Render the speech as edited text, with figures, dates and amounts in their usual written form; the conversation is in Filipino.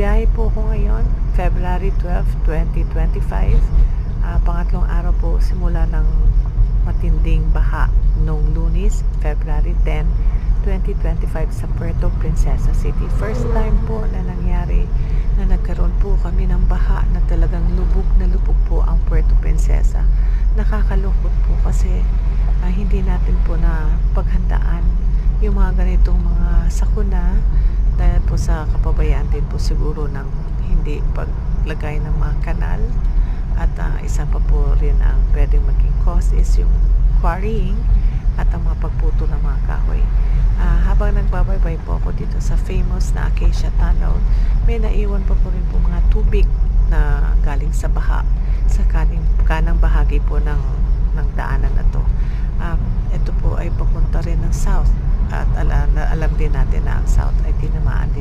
Bumabiyahe po ako ngayon, February 12, 2025. Pangatlong araw po simula ng matinding baha noong Lunes, February 10, 2025 sa Puerto Princesa City. First time po na nangyari na nagkaroon po kami ng baha na talagang lubog na lubog po ang Puerto Princesa. Nakakalungkot po kasi hindi natin po na paghandaan yung mga ganitong mga sakuna dahil po sa kapabayaan din po siguro ng hindi paglagay ng mga kanal at isa pa po rin ang pwedeng maging cause is yung quarrying at ang mga pagputo ng mga kahoy. Habang nagbabaybay po ako dito sa famous na Acacia Tunnel, may naiwan pa po rin po mga tubig na galing sa baha sa kanang bahagi po ng daanan na to. Ito po ay papunta rin ng south at alam din natin na ang south ay tinamaan